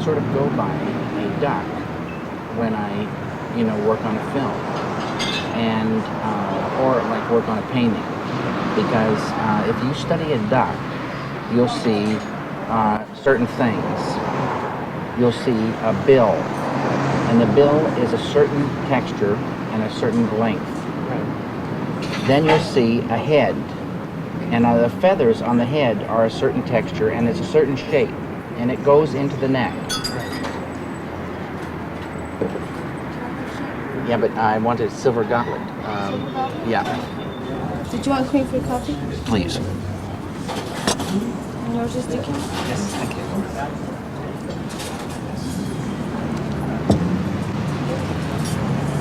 sort of go by a duck when I, work on a film, and or like work on a painting, because if you study a duck, you'll see certain things. You'll see a bill, and the bill is a certain texture and a certain length. Then you'll see a head, and the feathers on the head are a certain texture and it's a certain shape, and it goes into the neck. Yeah, but I wanted a silver goblet. Yeah. Did you want cream for your coffee? Please. And yours is decaf? Yes, thank you.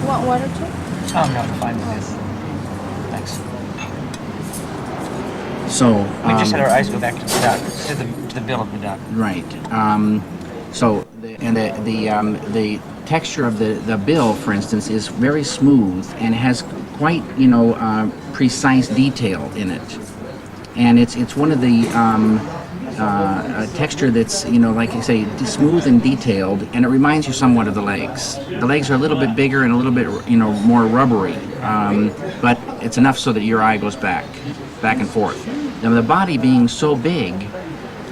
Want water too? Oh, no, I'm fine with this. Thanks. So We just had our eyes go back to the duck, to the bill of the duck. right. So the texture of the bill, for instance, is very smooth and has quite precise detail in it, and it's one of the texture that's like I say, smooth and detailed, and it reminds you somewhat of the legs. The legs are a little bit bigger and a little bit more rubbery, but it's enough so that your eye goes back and forth. Now the body being so big,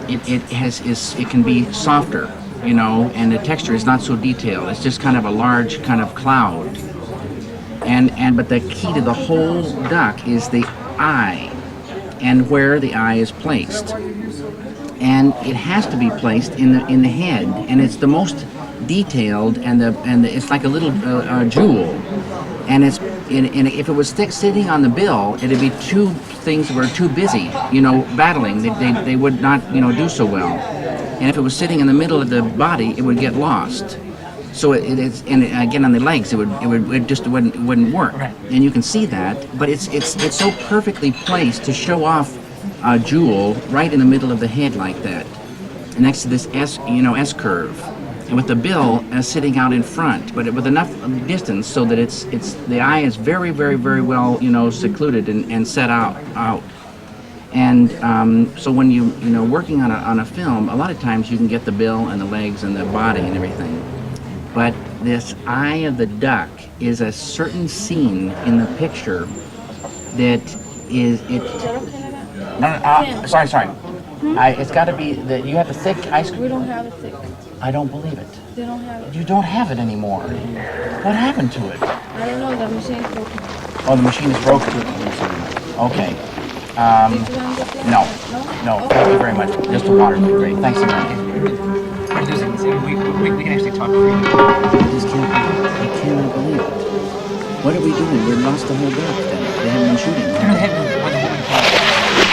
it can be softer, and the texture is not so detailed. It's just kind of a large kind of cloud. But the key to the whole duck is the eye and where the eye is placed. And it has to be placed in the head, and it's the most detailed, and it's like a little jewel. And if it was sitting on the bill, it'd be two things that were too busy, battling. They would not, do so well. And if it was sitting in the middle of the body, it would get lost. So again on the legs, it just wouldn't work. Right. And you can see that, but it's so perfectly placed to show off a jewel right in the middle of the head like that, next to this S curve, and with the bill sitting out in front, but with enough distance so that the eye is very, very, very well secluded and set out. And so when you working on a film, a lot of times you can get the bill and the legs and the body and everything, but this eye of the duck is a certain scene in the picture that is it. No, sorry. It's got to be that you have the thick ice cream. We don't have it thick. I don't believe it. They don't have it. You don't have it anymore. What happened to it? I don't know, the machine is broken. Oh, the machine is broken. Okay. Did you want to get there? No. Thank you very much. Just the water would be great. Thanks a lot. We're losing this. We can actually talk freely. I cannot believe it. What are we doing? We lost the whole duck. They haven't been shooting. They're not hitting where the woman came.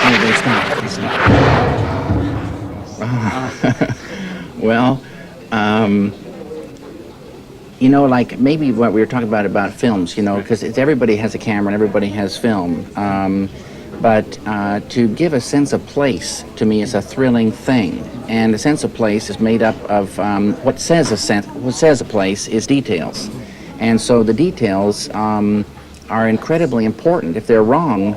Oh, they stopped. Well, like maybe what we were talking about films, because everybody has a camera and everybody has film. But to give a sense of place to me is a thrilling thing, and a sense of place is made up of what says a place is details, and so the details are incredibly important. If they're wrong,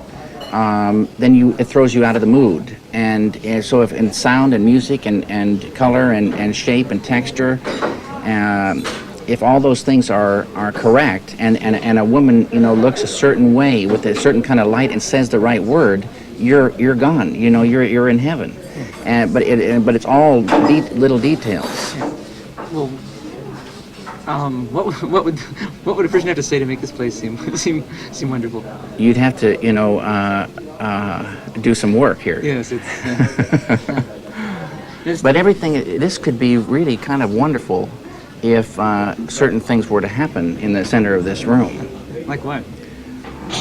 then it throws you out of the mood, and so if in sound and music and color and shape and texture, if all those things are correct, and a woman litooks a certain way with a certain kind of light and says the right word, you're gone. You're in heaven. But it's all little details. Well, what would a person have to say to make this place seem wonderful? You'd have to do some work here. Yes, it's. But this could be really kind of wonderful if certain things were to happen in the center of this room. Like what?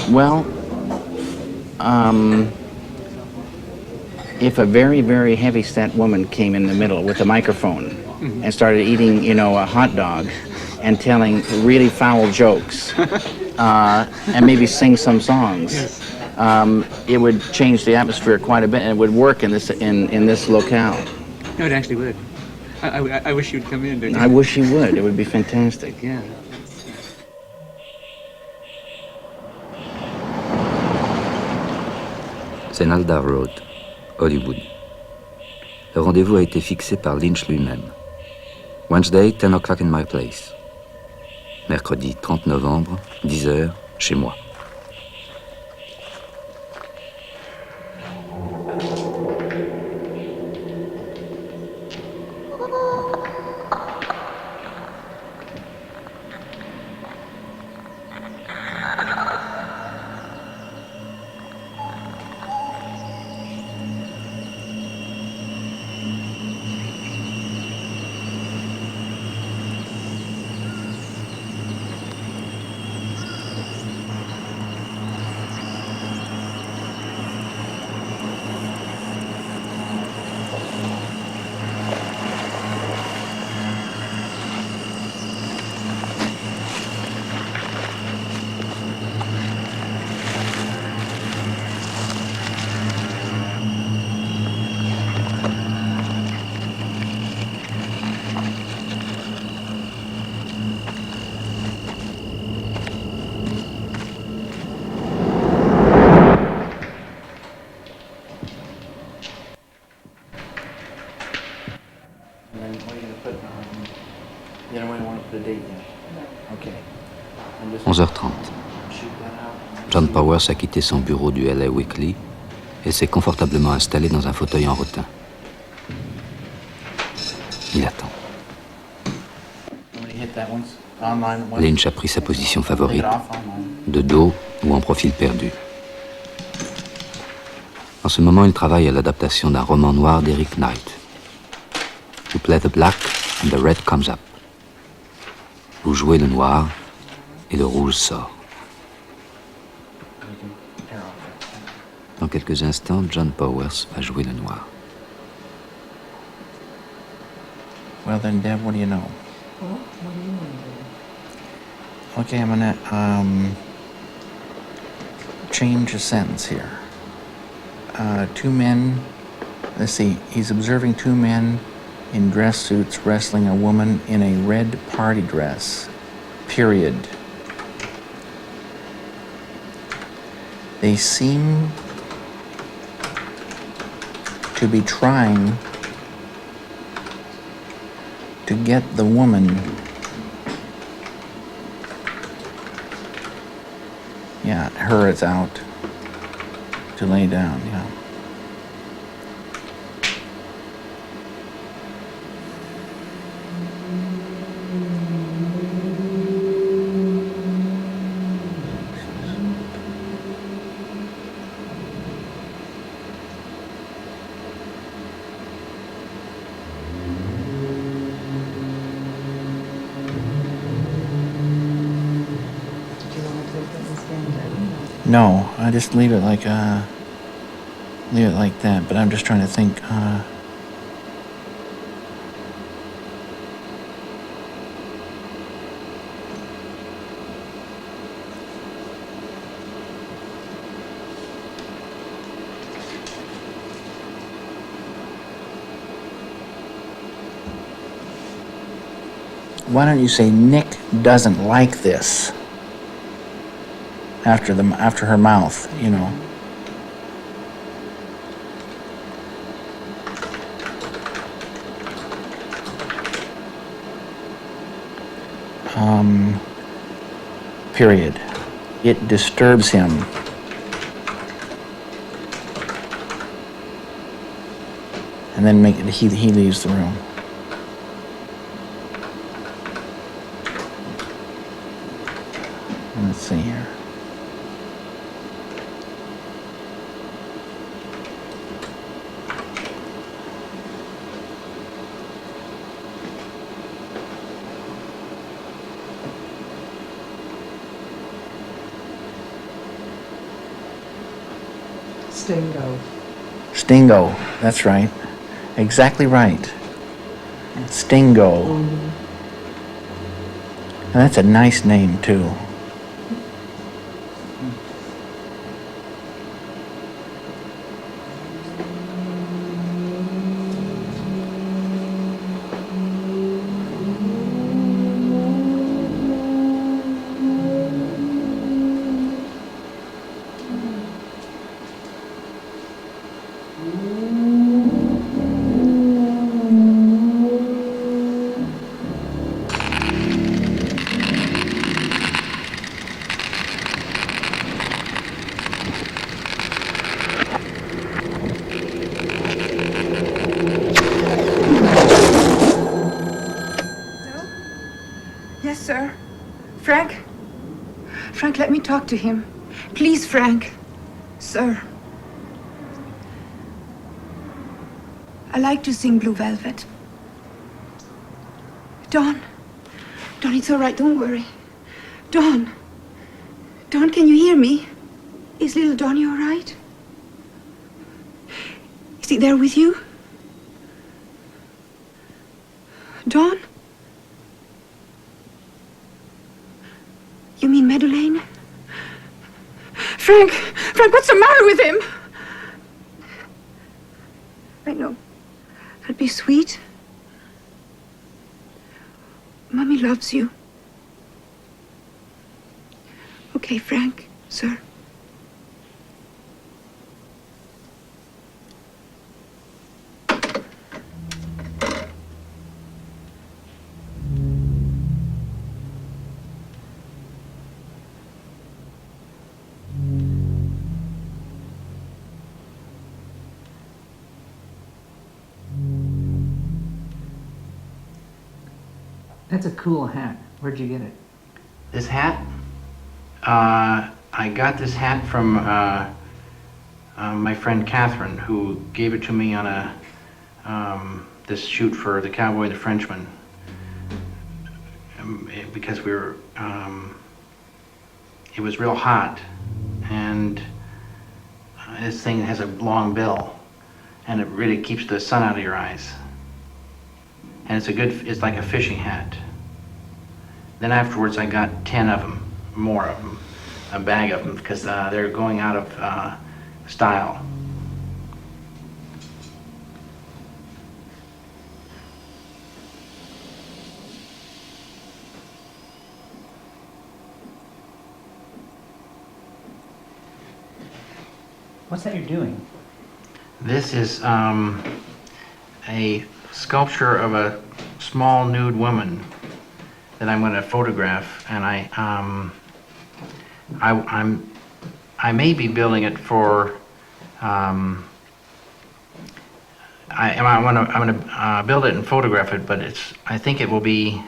Well, if a very, very heavy-set woman came in the middle with a microphone and started eating, a hot dog and telling really foul jokes and maybe sing some songs, it would change the atmosphere quite a bit, and it would work in this locale. No, it actually would. I wish you'd come in. I wish you would. It would be fantastic. Yeah. C'est Nalda Road, Hollywood. Le rendez-vous a été fixé par Lynch lui-même. Wednesday, 10 o'clock in my place. Mercredi 30 novembre, 10 heures, chez moi. You don't want to put a date yet? Okay. 11h30. John Powers a quitté son bureau du LA Weekly et s'est confortablement installé dans un fauteuil en rotin. Il attend. Lynch a pris sa position favorite, de dos ou en profil perdu. En ce moment, il travaille à l'adaptation d'un roman noir d'Eric Knight. You play the black and the red comes up. Vous jouez le noir et le rouge sort. Dans quelques instants, John Powers va jouer le noir. Well then, Deb, what do you know? Well, what do you want to do? Okay, I'm gonna change a sentence here. Two men, let's see, he's observing two men in dress suits wrestling a woman in a red party dress, period. They seem to be trying to get the woman, yeah, her is out to lay down, yeah. Do you want to take it and stand down? No, I just leave it like that, but I'm just trying to think, why don't you say Nick doesn't like this after her mouth, you know. Period. It disturbs him. And then he leaves the room. Let's see here. Stingo. Stingo, that's right. Exactly right. Stingo. Mm-hmm. And that's a nice name, too. Frank? Frank, let me talk to him. Please, Frank. Sir. I like to sing Blue Velvet. Dawn. Dawn, it's all right. Don't worry. Dawn. Dawn, can you hear me? Is little Donnie all right? Is he there with you? Dawn? You mean Madeleine? Frank! Frank, what's the matter with him? I know. I'll be sweet. Mommy loves you. Okay, Frank, sir. That's a cool hat. Where'd you get it? This hat? I got this hat from my friend Catherine, who gave it to me on this shoot for The Cowboy and the Frenchman. Because we were, it was real hot, and this thing has a long bill, and it really keeps the sun out of your eyes. And it's like a fishing hat. Then afterwards I got 10 of them, more of them, a bag of them, because they're going out of style. What's that you're doing? This is a sculpture of a small nude woman that I'm going to photograph, and I may be building it for. I'm going to build it and photograph it, but I think it will be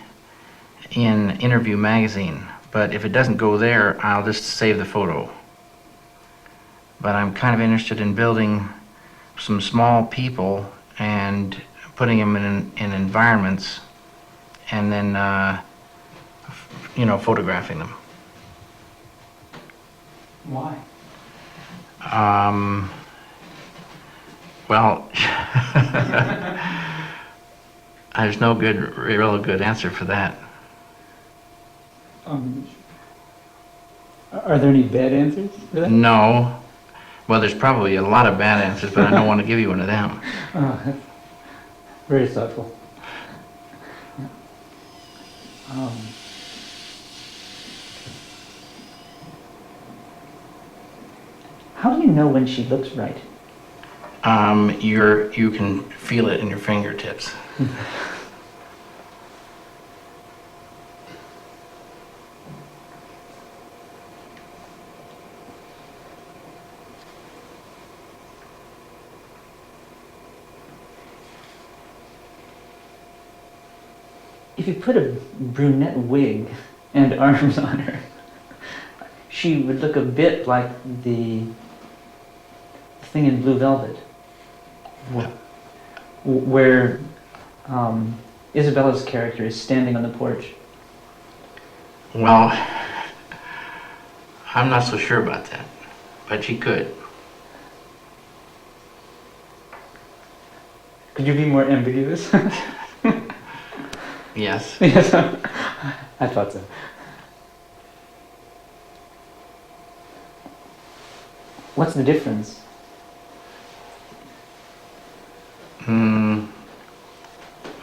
in Interview magazine. But if it doesn't go there, I'll just save the photo. But I'm kind of interested in building some small people and putting them in environments, and then photographing them. Why? Well, there's no real good answer for that. Are there any bad answers for that? No. Well, there's probably a lot of bad answers, but I don't want to give you one of them. Oh, that's very thoughtful. Yeah. How do you know when she looks right? You can feel it in your fingertips. If you put a brunette wig and arms on her, she would look a bit like the thing in Blue Velvet, where Isabella's character is standing on the porch. Well, I'm not so sure about that, but she could. Could you be more ambiguous? Yes. Yes, I thought so. What's the difference?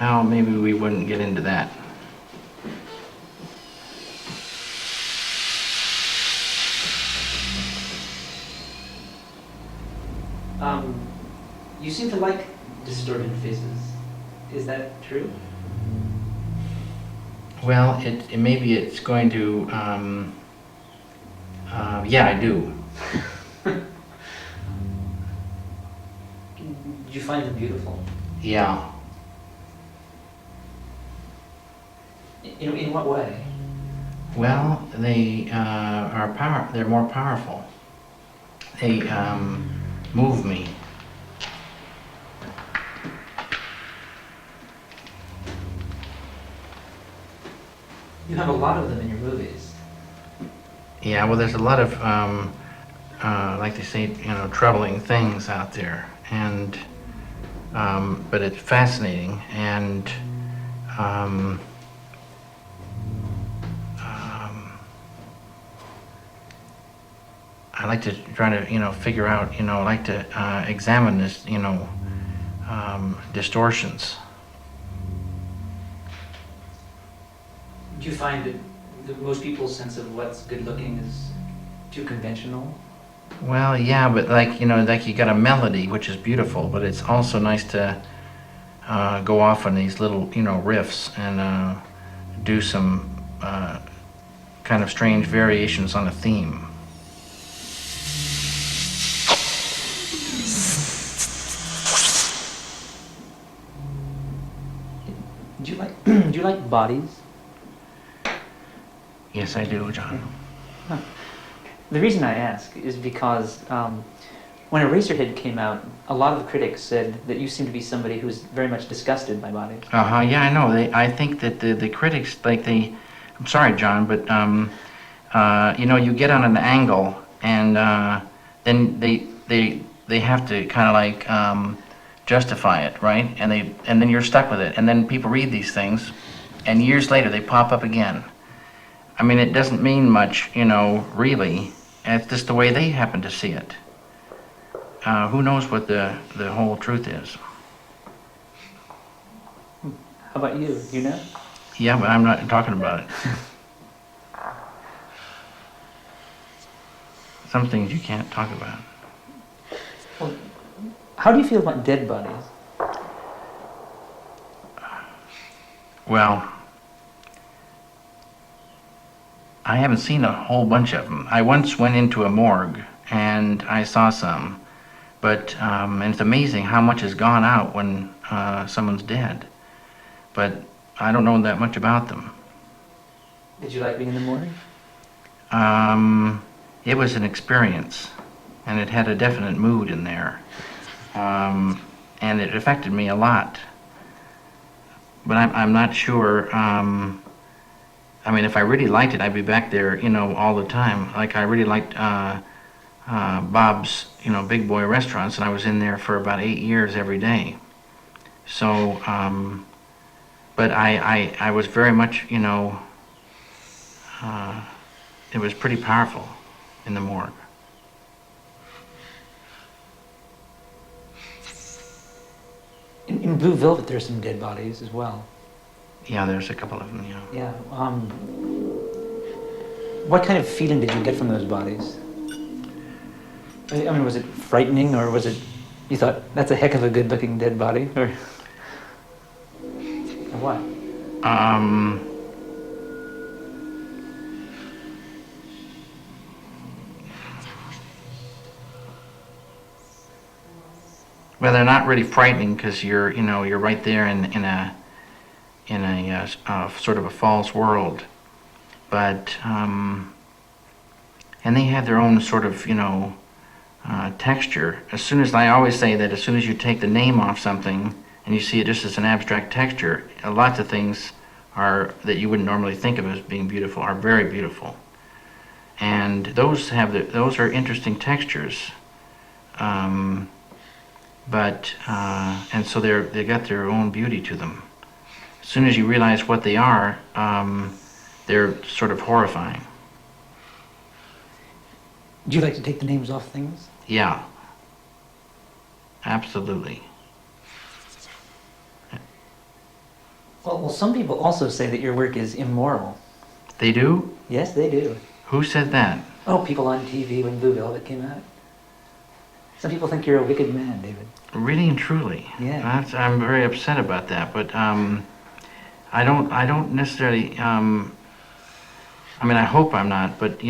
Well, maybe we wouldn't get into that. You seem to like distorted faces. Is that true? Well, maybe it's going to. Yeah, I do. Did you find them beautiful? Yeah. In what way? Well, they they're more powerful. They move me. You have a lot of them in your movies. Yeah, well, there's a lot of, like they say, troubling things out there, and but it's fascinating, and I like to try to, figure out, like to examine this, distortions. Do you find that most people's sense of what's good looking is too conventional? Well, yeah, but like you got a melody, which is beautiful, but it's also nice to go off on these little, riffs and do some kind of strange variations on a theme. Do you like do you like bodies? Yes, I do, John. The reason I ask is because when Eraserhead came out, a lot of the critics said that you seem to be somebody who's very much disgusted by bodies. Yeah, I know. I think that the critics, I'm sorry, John, but you get on an angle, and then they have to kind of like justify it, right? And then you're stuck with it, and then people read these things, and years later they pop up again. I mean, it doesn't mean much, really. It's just the way they happen to see it. Who knows what the whole truth is? How about you? You know? Yeah, but I'm not talking about it. Some things you can't talk about. Well, how do you feel about dead bodies? Well, I haven't seen a whole bunch of them. I once went into a morgue and I saw some, but and it's amazing how much has gone out when someone's dead. But I don't know that much about them. Did you like being in the morgue? It was an experience, and it had a definite mood in there, and it affected me a lot. But I'm not sure. I mean, if I really liked it, I'd be back there, all the time. Like I really liked Bob's, Big Boy Restaurants, and I was in there for about 8 years every day. So, but I was very much, it was pretty powerful in the morgue. In Blue Velvet, there's some dead bodies as well. Yeah, there's a couple of them, yeah. Yeah. What kind of feeling did you get from those bodies? I mean, was it frightening, or was it, you thought, that's a heck of a good-looking dead body, or what? Well, they're not really frightening because you're right there in a sort of a false world, but and they have their own sort of texture. I always say that as soon as you take the name off something and you see it just as an abstract texture, lots of things that you wouldn't normally think of as being beautiful are very beautiful, and those are interesting textures. But and so they got their own beauty to them. As soon as you realize what they are, they're sort of horrifying. Do you like to take the names off things? Yeah, absolutely. Well, some people also say that your work is immoral. They do? Yes, they do. Who said that? Oh, people on TV when Blue Velvet came out. Some people think you're a wicked man, David. Really and truly. Yeah. I'm very upset about that, but I don't necessarily. I mean, I hope I'm not, but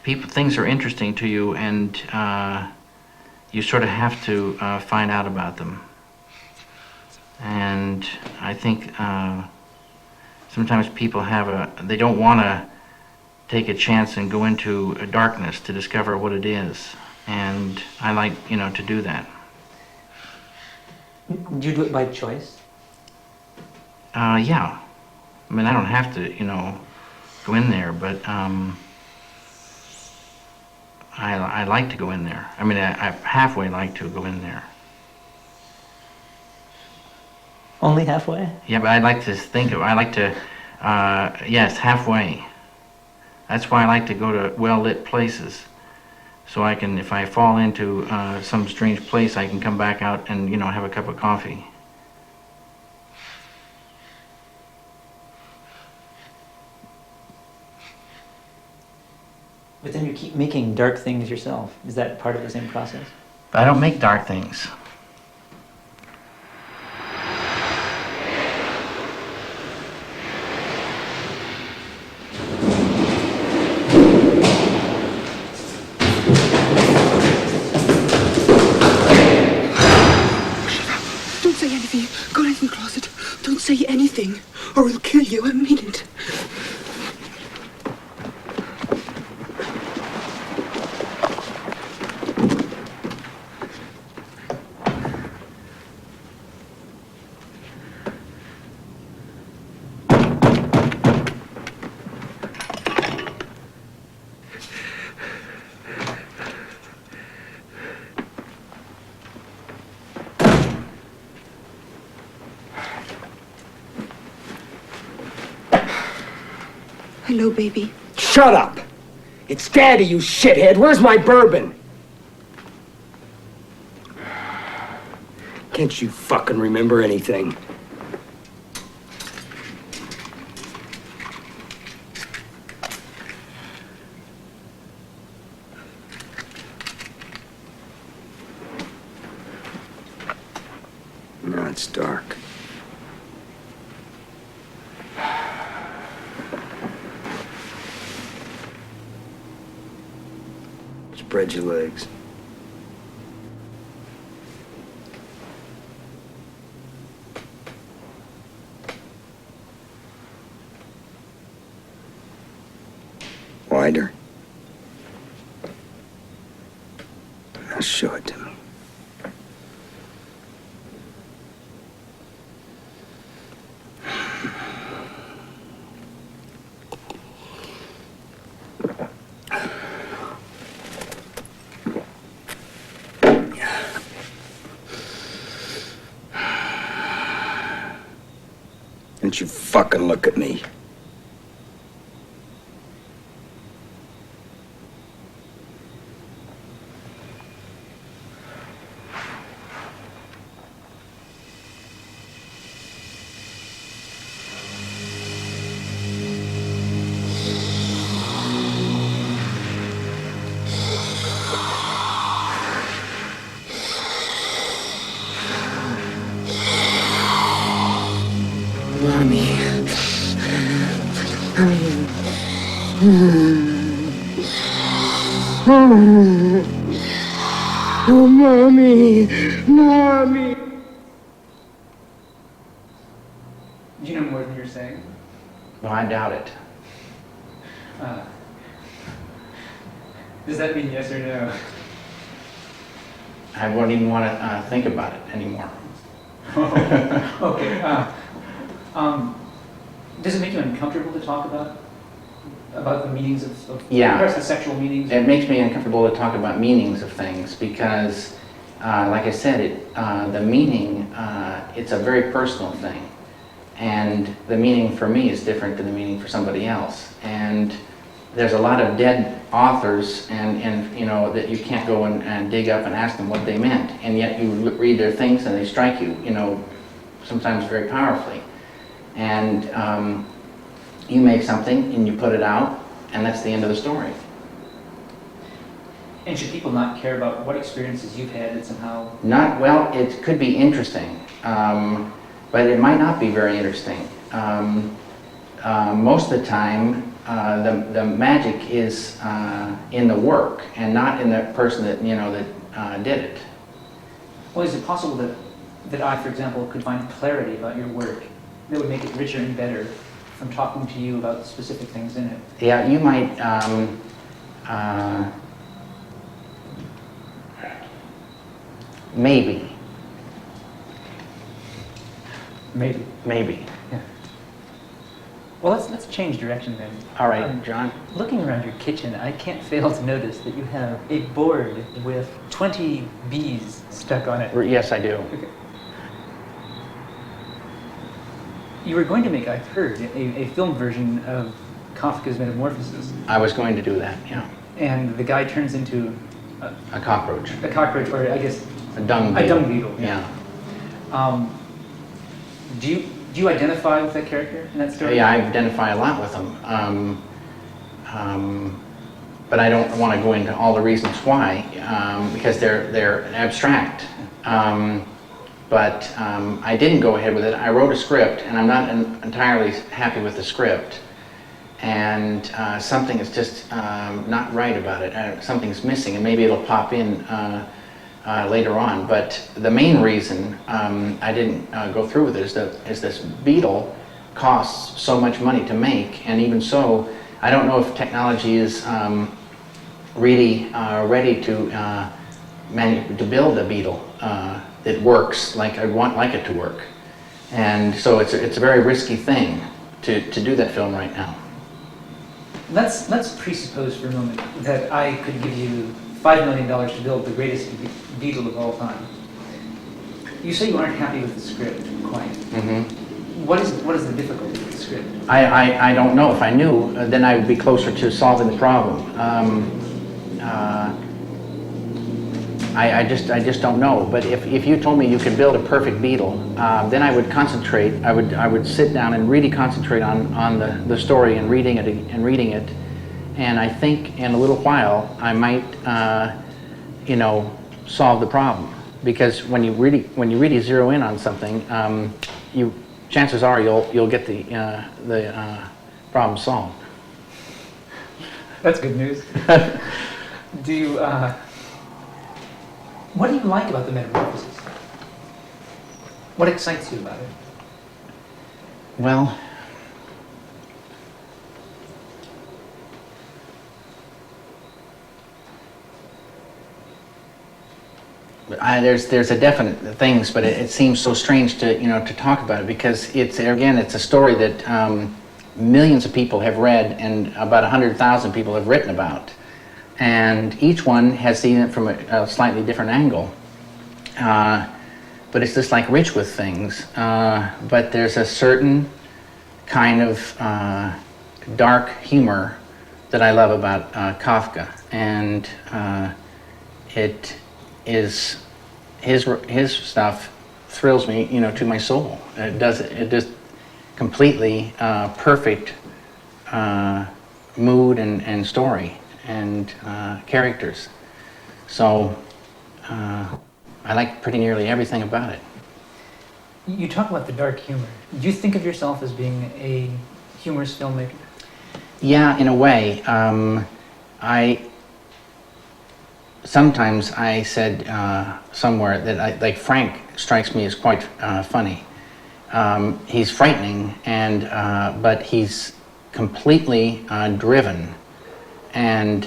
things are interesting to you, and you sort of have to find out about them. And I think sometimes people they don't want to take a chance and go into a darkness to discover what it is. And I like, to do that. Do you do it by choice? Yeah. I mean, I don't have to, go in there, but I like to go in there. I mean, I halfway like to go in there. Only halfway? Yeah, but I like to yes, halfway. That's why I like to go to well-lit places. So I can, if I fall into some strange place, I can come back out and, have a cup of coffee. But then you keep making dark things yourself. Is that part of the same process? But I don't make dark things. Don't say anything. Go in the closet. Don't say anything, or I'll kill you. I mean it. Hello, baby. Shut up! It's Daddy, you shithead. Where's my bourbon? Can't you fucking remember anything? No, it's dark. Spread your legs. Wider. Now show it to me. Don't you fucking look at me. Oh, Mommy! Mommy! Do you know more than you're saying? Well, I doubt it. Does that mean yes or no? I won't even want to think about it anymore. Okay. Does it make you uncomfortable to talk about the meanings of Yeah. perhaps the sexual meanings? It makes me uncomfortable to talk about meanings of things because, like I said, the meaning, it's a very personal thing. And the meaning for me is different than the meaning for somebody else. And there's a lot of dead authors and that you can't go and dig up and ask them what they meant. And yet you read their things and they strike you, sometimes very powerfully. And you make something and you put it out, and that's the end of the story. And should people not care about what experiences you've had that somehow... Well, it could be interesting, but it might not be very interesting. Most of the time, the magic is in the work and not in the person that did it. Well, is it possible that I, for example, could find clarity about your work that would make it richer and better from talking to you about specific things in it. Yeah, you might. Maybe. Maybe. Maybe. Yeah. Well, let's change direction then. All right, John. Looking around your kitchen, I can't fail to notice that you have a board with 20 bees stuck on it. Yes, I do. Okay. You were going to make, I've heard, a film version of Kafka's Metamorphosis. I was going to do that, yeah. And the guy turns into A cockroach. a cockroach, or I guess A dung beetle. a dung beetle. Yeah. Do you identify with that character in that story? Yeah, I identify a lot with them. But I don't want to go into all the reasons why, because they're abstract. But I didn't go ahead with it. I wrote a script, and I'm not entirely happy with the script. And something is just not right about it. Something's missing, and maybe it'll pop in later on. But the main reason I didn't go through with it is this beetle costs so much money to make, and even so, I don't know if technology is really ready to build a beetle that works like I'd like it to work. And so it's a very risky thing to do that film right now. Let's presuppose for a moment that I could give you $5 million to build the greatest beetle of all time. You say you aren't happy with the script, quite. Mm-hmm. What is the difficulty with the script? I don't know. If I knew, then I would be closer to solving the problem. I just don't know. But if you told me you could build a perfect beetle, then I would concentrate. I would sit down and really concentrate on the story and reading it. And I think in a little while I might, solve the problem. Because when you really zero in on something, chances are you'll get the problem solved. That's good news. What do you like about the Metamorphosis? What excites you about it? Well, there's a definite things, but it seems so strange to talk about it, because it's a story that millions of people have read and about 100,000 people have written about, and each one has seen it from a slightly different angle. But it's just like rich with things. But there's a certain kind of dark humor that I love about Kafka, and it is his stuff thrills me, to my soul. It just completely perfect mood and story and characters. So I like pretty nearly everything about it. You talk about the dark humor. Do you think of yourself as being a humorous filmmaker? Yeah, in a way. Sometimes I said somewhere that like Frank strikes me as quite funny. He's frightening, but he's completely driven, and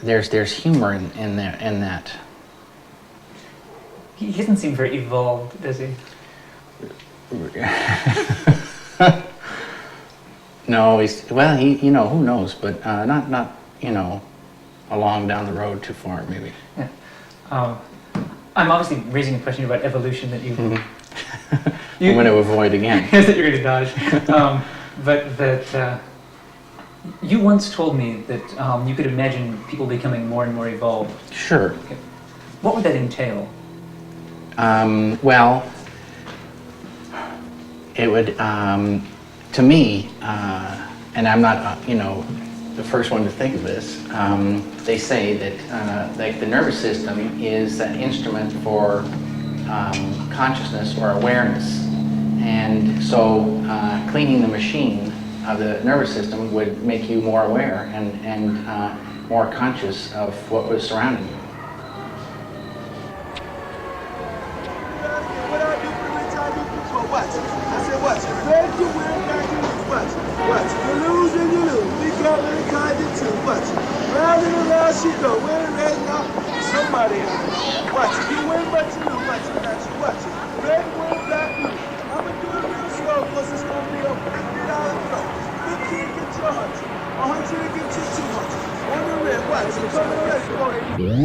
there's humor in that. He doesn't seem very evolved, does he? No, who knows, but not along down the road too far, maybe. Yeah. I'm obviously raising a question about evolution that you... Mm-hmm. I'm going to avoid again. that you're going to dodge. But that you once told me that you could imagine people becoming more and more evolved. Sure. Okay. What would that entail? Well, it would, to me, and I'm not, the first one to think of this, they say that like the nervous system is an instrument for consciousness or awareness, and so cleaning the machine of the nervous system would make you more aware and more conscious of what was surrounding you. What I do for the rich, I do for what? I said what? Where you wear, I do what? There she go. Where red now? Somebody else. Watch it. You win, but you lose. Watch it. Watch it. Watch it. Red, white, black, blue. I'ma do it real slow because it's gonna be a $50 throw. 15 get you 100. 100 to get you 200. On the red, watch it. Come on, let's go.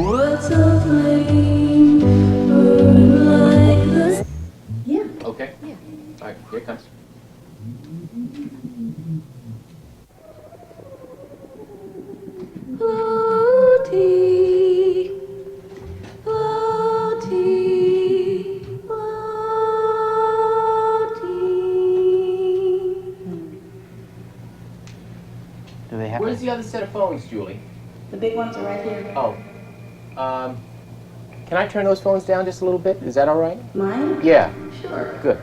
What's a flame burn like this? Yeah. Okay. Yeah. All right, here it comes. Floaty, floaty, floaty. Do they have Where's to? the other set of phones, Julie? The big ones are right here. Oh. Can I turn those phones down just a little bit? Is that all right? Mine? Yeah. Sure. Good.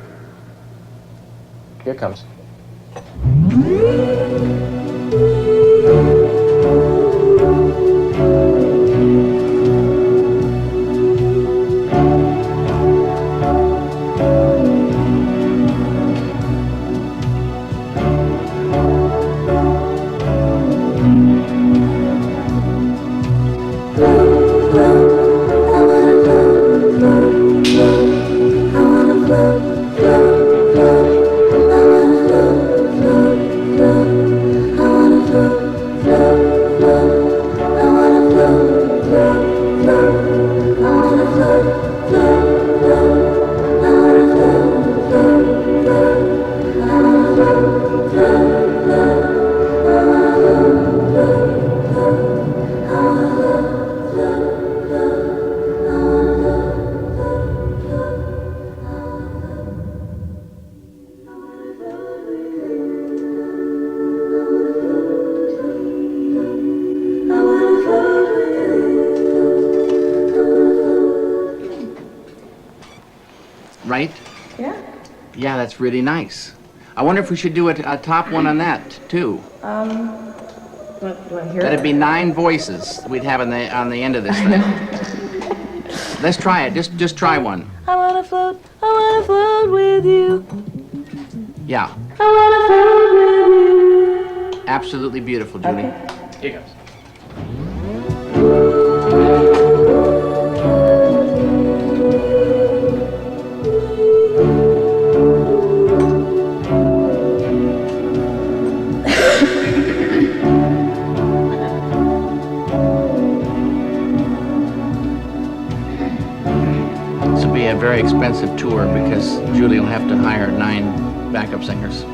Here it comes. Right? Yeah. Yeah, that's really nice. I wonder if we should do a top one on that, too. Do I hear That'd it? be 9 voices we'd have on the end of this thing. Let's try it. Just try one. I wanna float with you. Yeah. I wanna float with you. Absolutely beautiful, Julie. Okay. Here goes. This will be a very expensive tour because Julie will have to hire 9 backup singers.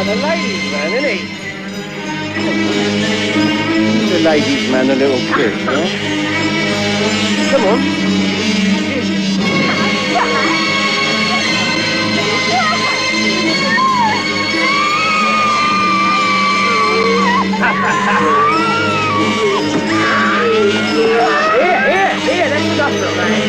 The ladies, man, isn't he? The ladies, man, a little kiss, yeah? Come on. Here, that's enough, man.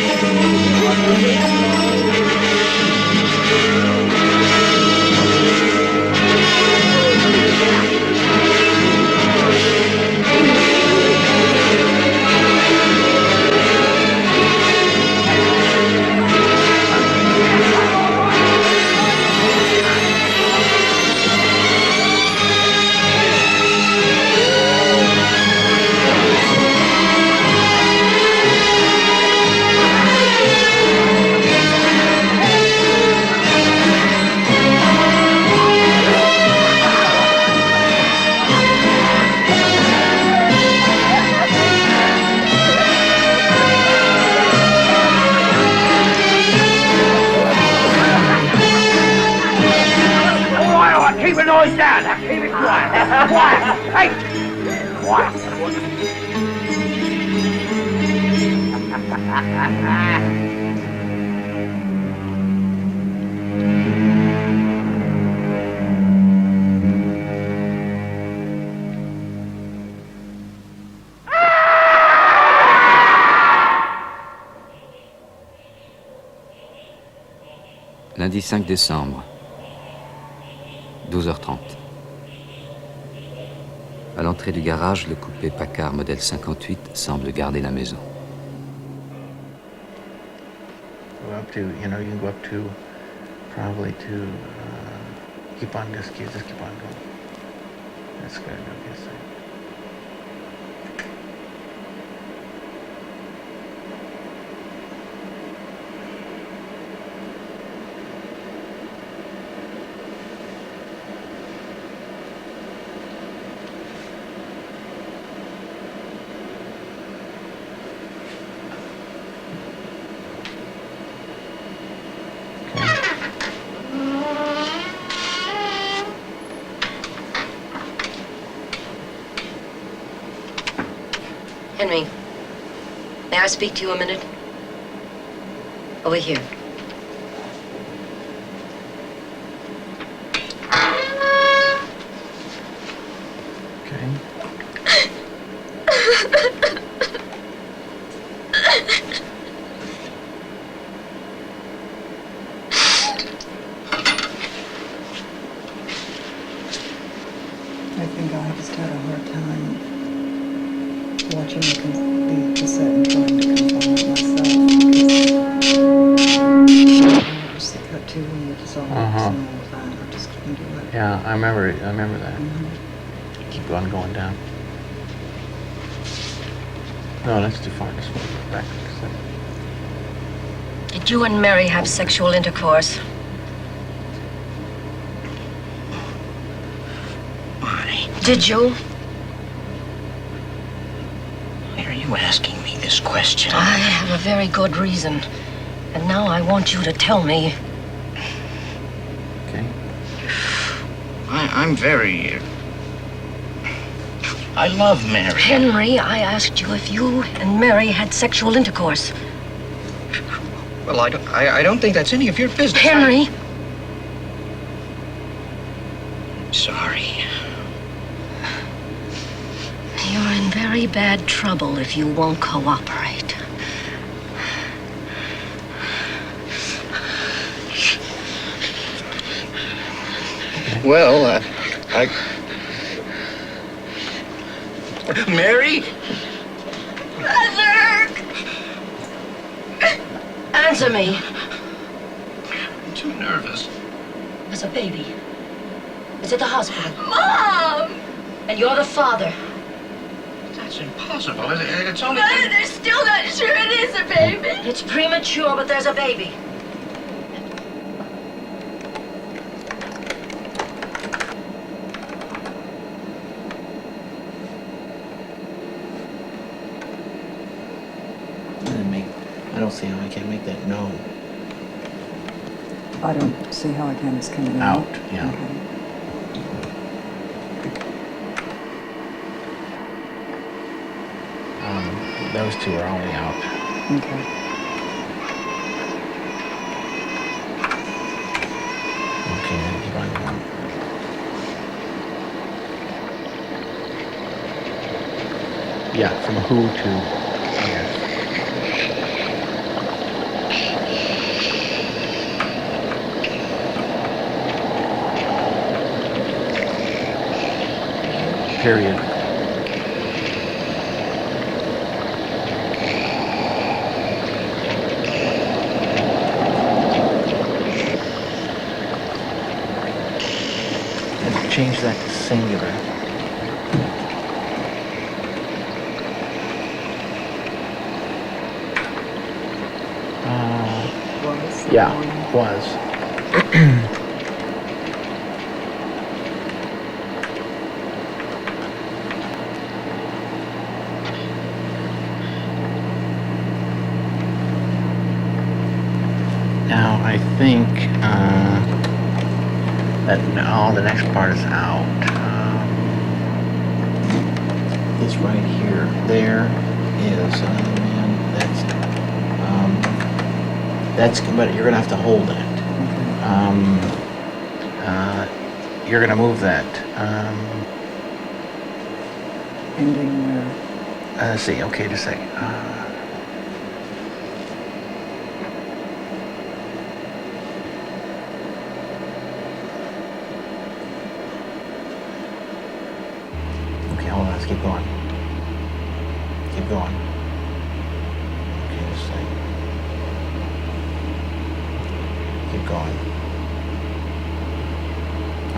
Keep the noise down. Now keep it quiet. Quiet. Hey. Quiet. Lundi 5 décembre, 12h30. À l'entrée du garage, le coupé Packard modèle 58 semble garder la maison. Go up to, you know, you can go up to, probably to, keep on, just keep on going. That's good, I guess. Henry, may I speak to you a minute? Over here. Okay. I think I just had a hard time watching the cassette and trying to confirm it myself. Because just the cut to and the dissolve and all of that. I just couldn't do it. Yeah, I remember that. Keep on going down. No, that's too far. Just go back to the cassette. Did you and Mary have sexual intercourse? Why? Did you? Why are you asking me this question? I have a very good reason. And now I want you to tell me. Okay. I'm very... I love Mary. Henry, I asked you if you and Mary had sexual intercourse. Well, I don't think that's any of your business. Henry! Sorry. You're in very bad trouble if you won't cooperate. Well, Mary? Mother! Answer me. I'm too nervous. There's a baby. It's at the hospital. Mom! And you're the father. That's impossible. It's only... Mother, they're still not sure it is a baby. It's premature, but there's a baby. I don't see how I can make that no. I don't see how I can. It's coming Out, yeah. Okay. Those two are only out. Okay. Okay, then keep on going. Yeah, from who to yes. Period. And change that to singular. Yeah, was. Now I think that no, the next part is out. This right here, there is, man, that's, but you're gonna have to hold that. You're gonna move that. Ending where? Let's see. Okay, just a second. going. Keep going. Okay, just like. Keep going.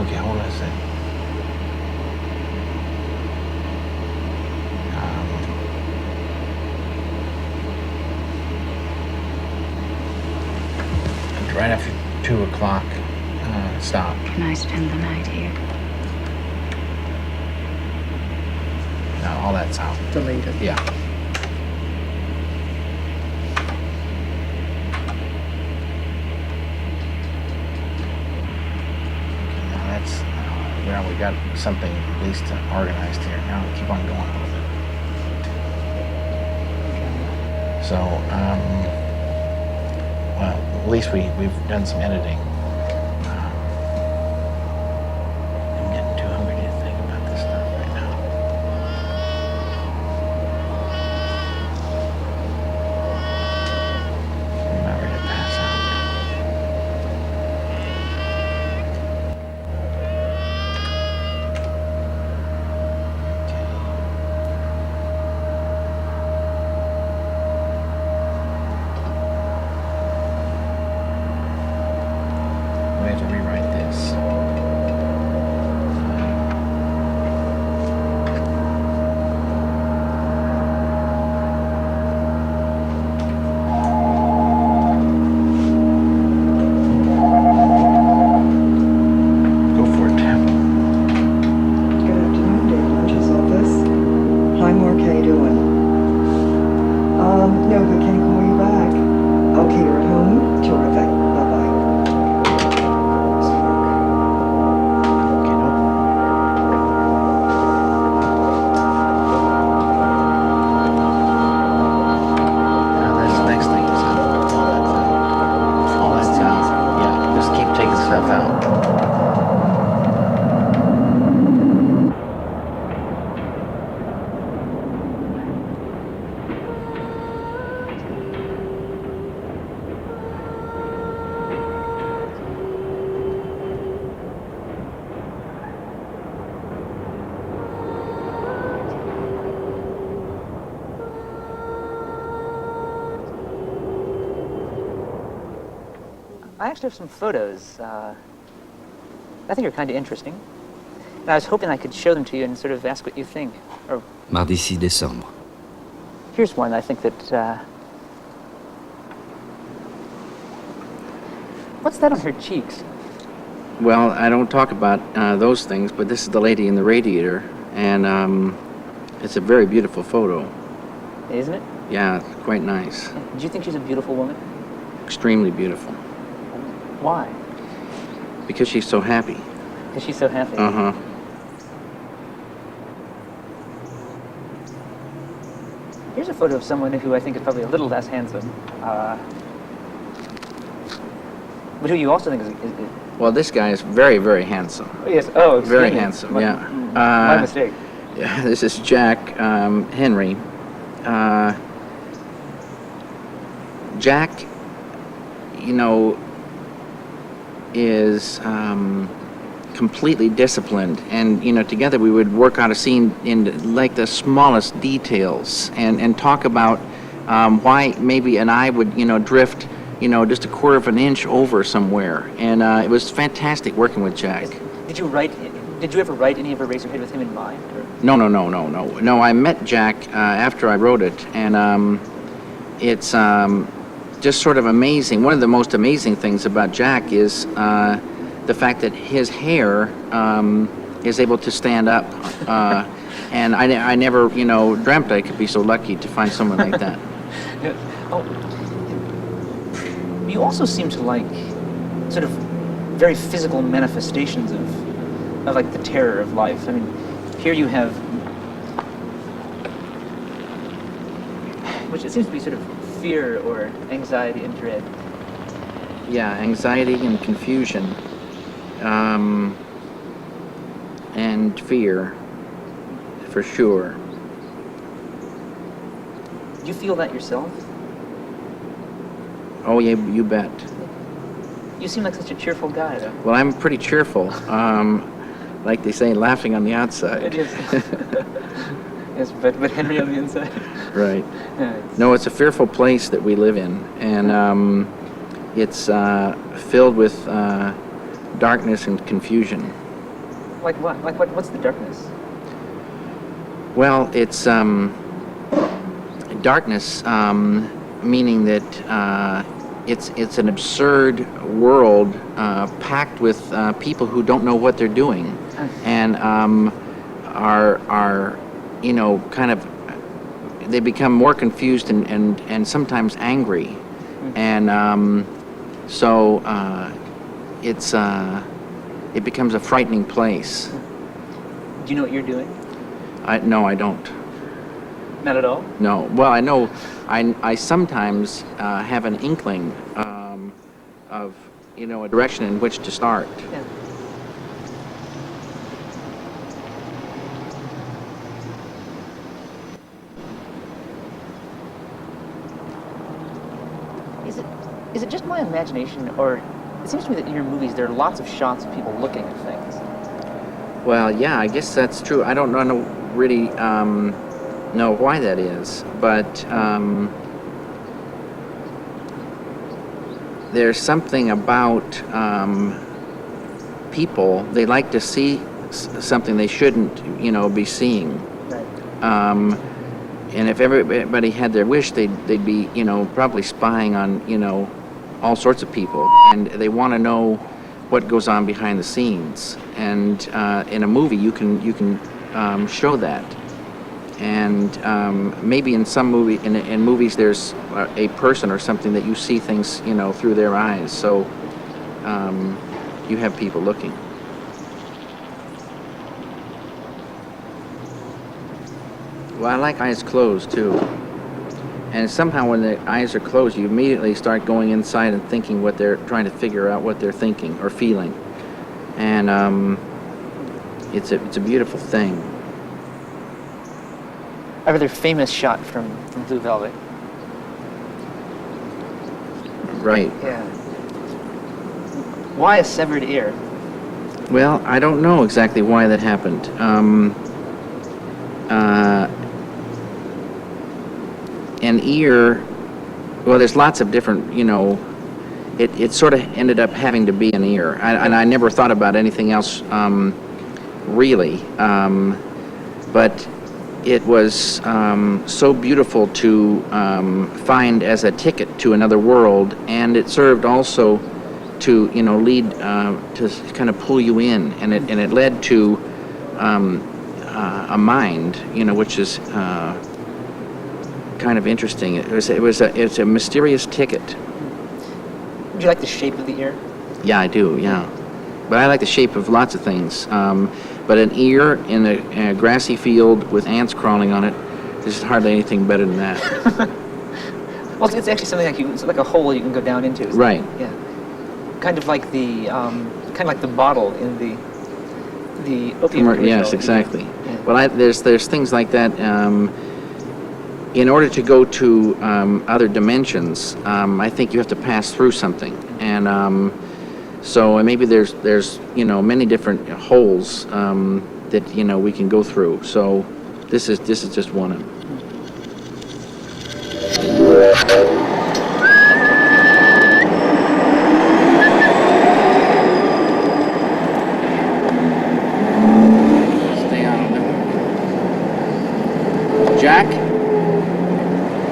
Okay, hold on a second. Right after 2 o'clock, stop. Can I spend the night here? No, all that's out. Deleted. Yeah. Now that's, well, we got something at least organized here. Now keep on going a little bit. So, well, at least we've done some editing. I'm getting too hungry to think about this stuff right now. I'm about ready to pass out. We have to rewrite this. Go for it, Tim. Good afternoon, David Lynch's office. Hi, Mark, how you doing? No, but can I call you back? Okay, you're at home? Terrific. Bye-bye. Okay, no. Now that's the next thing. Is all that's out. Yeah, just keep taking stuff out. I actually have some photos. I think are kind of interesting. And I was hoping I could show them to you and sort of ask what you think. Or Mardi 6 décembre. here's one I think that. What's that on her cheeks? Well, I don't talk about those things, but this is the lady in the radiator, and it's a very beautiful photo. Isn't it? Yeah, quite nice. Do you think she's a beautiful woman? Extremely beautiful. Why? Because she's so happy. Because she's so happy. Uh-huh. Here's a photo of someone who I think is probably a little less handsome. But who you also think is Well, this guy is very, very handsome. oh, yes. Oh, excuse Very me. handsome, My- yeah. My mistake. Yeah, this is Jack Henry. Jack, you know, is completely disciplined, and you know, together we would work out a scene in like the smallest details, and talk about why maybe an eye would, you know, drift, you know, just a quarter of an inch over somewhere, and it was fantastic working with Jack. Did you ever write any of Eraserhead with him in mind? Or? No. I met Jack after I wrote it, and it's just sort of amazing. One of the most amazing things about Jack is the fact that his hair is able to stand up, and I never, you know, dreamt I could be so lucky to find someone like that. Oh, you also seem to like sort of very physical manifestations of like the terror of life. I mean, here you have, which it seems to be sort of fear or anxiety and dread. Yeah, anxiety and confusion, and fear, for sure. Do you feel that yourself? Oh yeah, you bet. You seem like such a cheerful guy, though. Well, I'm pretty cheerful. Like they say, laughing on the outside. It is. Yes, but Henry on the inside. Right. Yeah, No, it's a fearful place that we live in, and it's filled with darkness and confusion. like what? Like what? What's the darkness? Well, it's darkness, meaning that it's an absurd world packed with people who don't know what they're doing, and are kind of, they become more confused and sometimes angry, and so it becomes a frightening place. Do you know what you're doing? No, I don't. Not at all. No. Well, I know. I sometimes have an inkling of a direction in which to start. Yeah. Is it just my imagination, or it seems to me that in your movies there are lots of shots of people looking at things? Well, yeah, I guess that's true. I don't really know why that is, but there's something about people. They like to see something they shouldn't, be seeing. Right. And if everybody had their wish, they'd be, probably spying on, all sorts of people, and they want to know what goes on behind the scenes. And in a movie, you can show that. And maybe in some in movies, there's a person or something that you see things, through their eyes. So you have people looking. Well, I like eyes closed too. And somehow when the eyes are closed, you immediately start going inside and thinking what they're trying to figure out, what they're thinking or feeling. And it's a beautiful thing. A rather famous shot from Blue Velvet. Right. Yeah. Why a severed ear? Well, I don't know exactly why that happened. An ear, well, there's lots of different, it sort of ended up having to be an ear. And I never thought about anything else, really. But it was so beautiful to find as a ticket to another world, and it served also to, lead, to kind of pull you in, and it led to a mind, which is kind of interesting. It's a mysterious ticket. Do you like the shape of the ear? Yeah, I do. Yeah, but I like the shape of lots of things. But an ear in a grassy field with ants crawling on it, there's hardly anything better than that. Well, it's actually something it's like a hole you can go down into. Right. Yeah. Kind of like the bottle in the opium commercial. Yes, exactly. Yeah. Well, there's things like that. In order to go to other dimensions, I think you have to pass through something, and so maybe there's many different holes that we can go through. So this is just one of them. Stay on a little. Jack?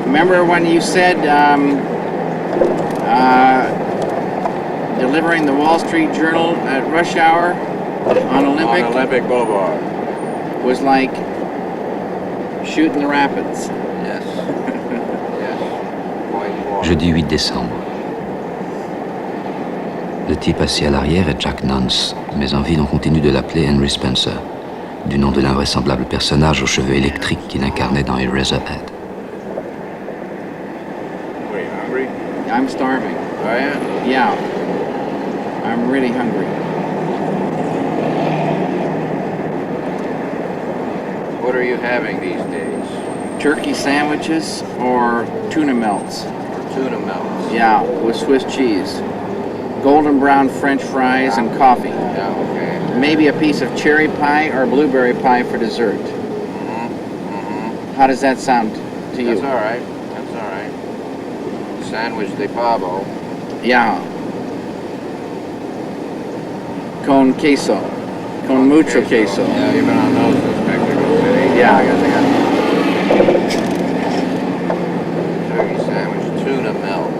Remember when you said delivering the Wall Street Journal at rush hour on Olympic? On Olympic Boulevard. Was like shooting the rapids. Yes. Yes. Quite warm. Jeudi 8 décembre. Le type assis à l'arrière est Jack Nance, mais en ville on continue de l'appeler Henry Spencer, du nom de l'invraisemblable personnage aux cheveux électriques qu'il incarnait dans Eraserhead. I'm starving. Oh, yeah? Yeah. I'm really hungry. What are you having these days? Turkey sandwiches or tuna melts. Tuna melts. Yeah, with Swiss cheese. Golden brown French fries and coffee. Yeah, okay. Maybe a piece of cherry pie or blueberry pie for dessert. Mm-hmm. How does that sound to you? That's all right. That's all right. Sandwich de pavo. Yeah. Con queso. Con mucho queso. Yeah, you've been on those since Mexico City. Yeah. I got turkey sandwich, tuna melt.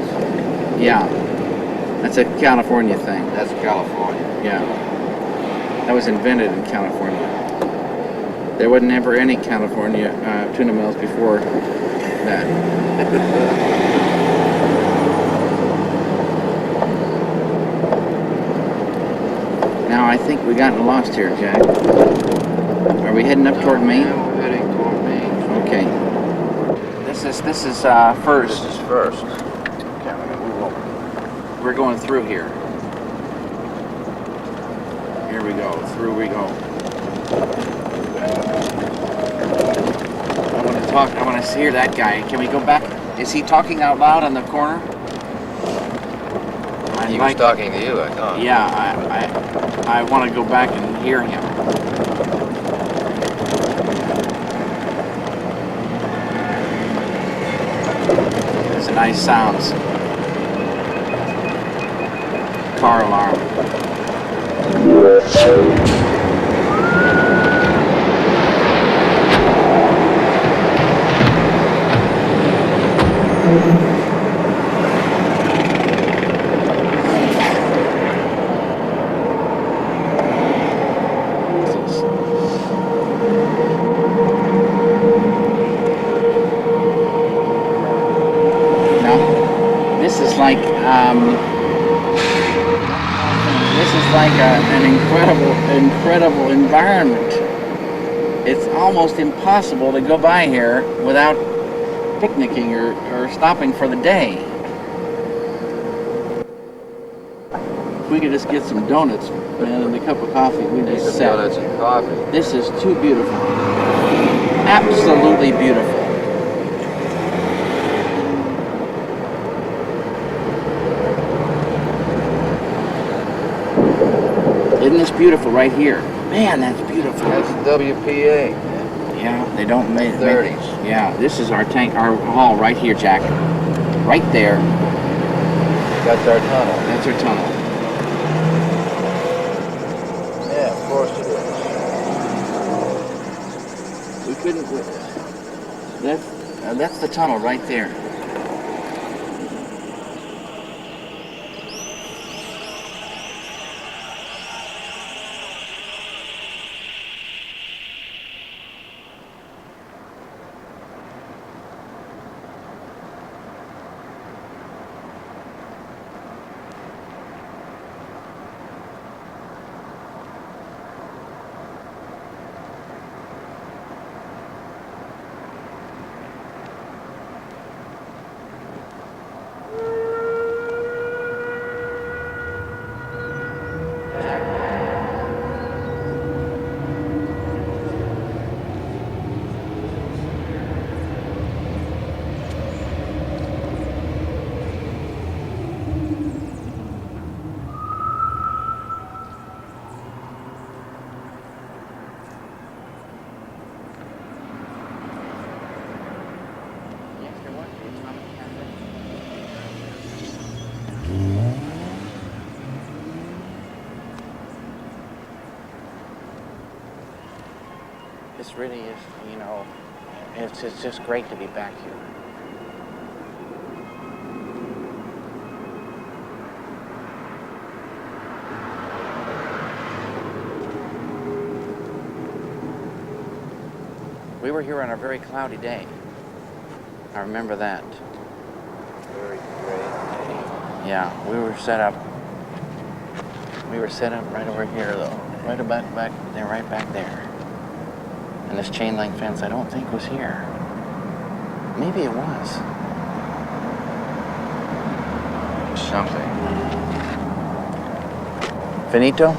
Yeah. That's a California thing. That's California. Yeah. That was invented in California. There wasn't ever any California tuna melts before that. Now I think we gotten lost here, Jack. Are we heading up toward Maine? Yeah, we're heading toward Maine. Okay. This is first. This is first. We're going through here. Here we go. Through we go. I want to hear that guy. Can we go back? Is he talking out loud on the corner? He was talking to you, I thought. Yeah, I want to go back and hear him. There's nice sounds. Car alarm. An incredible environment. It's almost impossible to go by here without picnicking or stopping for the day. If we could just get some donuts and a cup of coffee, we'd be set. Donuts and coffee. This is too beautiful. Absolutely beautiful. Isn't this beautiful right here? Man, that's beautiful. That's WPA. Yeah, they don't make 30s. Yeah, this is our hall right here, Jack. Right there. That's our tunnel. That's our tunnel. Yeah, of course it is. We couldn't. That's the tunnel right there. This really is, you know, it's just great to be back here. We were here on a very cloudy day. I remember that. Very great. Yeah, we were set up. We were set up right over here, though. Right about back there, right back there. And this chain link fence, I don't think was here. Maybe it was. Something. Finito?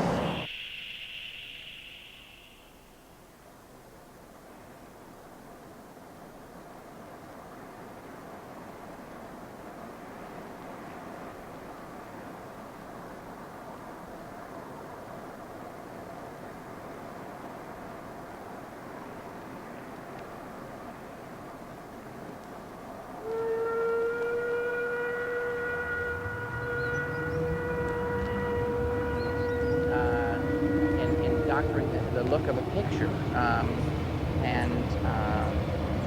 look of a picture, and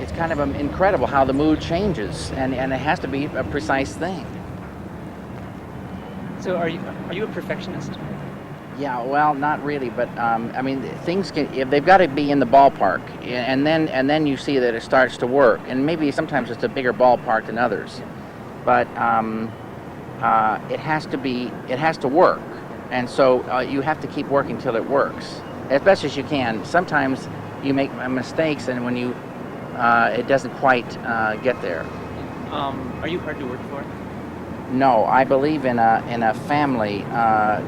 it's kind of incredible how the mood changes, and it has to be a precise thing. So are you a perfectionist? Yeah, well, not really, but I mean, things they've got to be in the ballpark, and then you see that it starts to work, and maybe sometimes it's a bigger ballpark than others, but it has to work, and so you have to keep working till it works as best as you can. Sometimes you make mistakes, and when it doesn't quite get there. Are you hard to work for? No, I believe in a family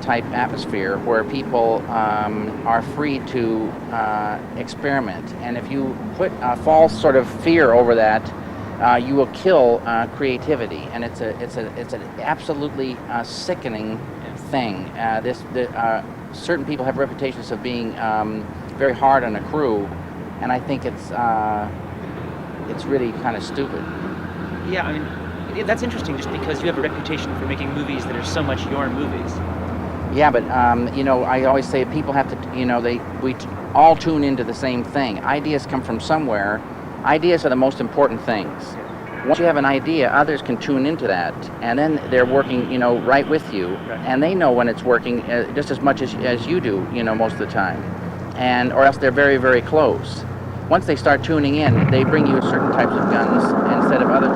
type atmosphere where people are free to experiment, and if you put a false sort of fear over that, you will kill creativity, and it's an absolutely sickening thing. Certain people have reputations of being very hard on a crew, and I think it's really kind of stupid. Yeah, I mean, that's interesting just because you have a reputation for making movies that are so much your movies. Yeah, but I always say people have to, we all tune into the same thing. Ideas come from somewhere. Ideas are the most important things. Once you have an idea, others can tune into that, and then they're working, right with you, and they know when it's working just as much as you do, most of the time, or else they're very, very close. Once they start tuning in, they bring you certain types of guns instead of other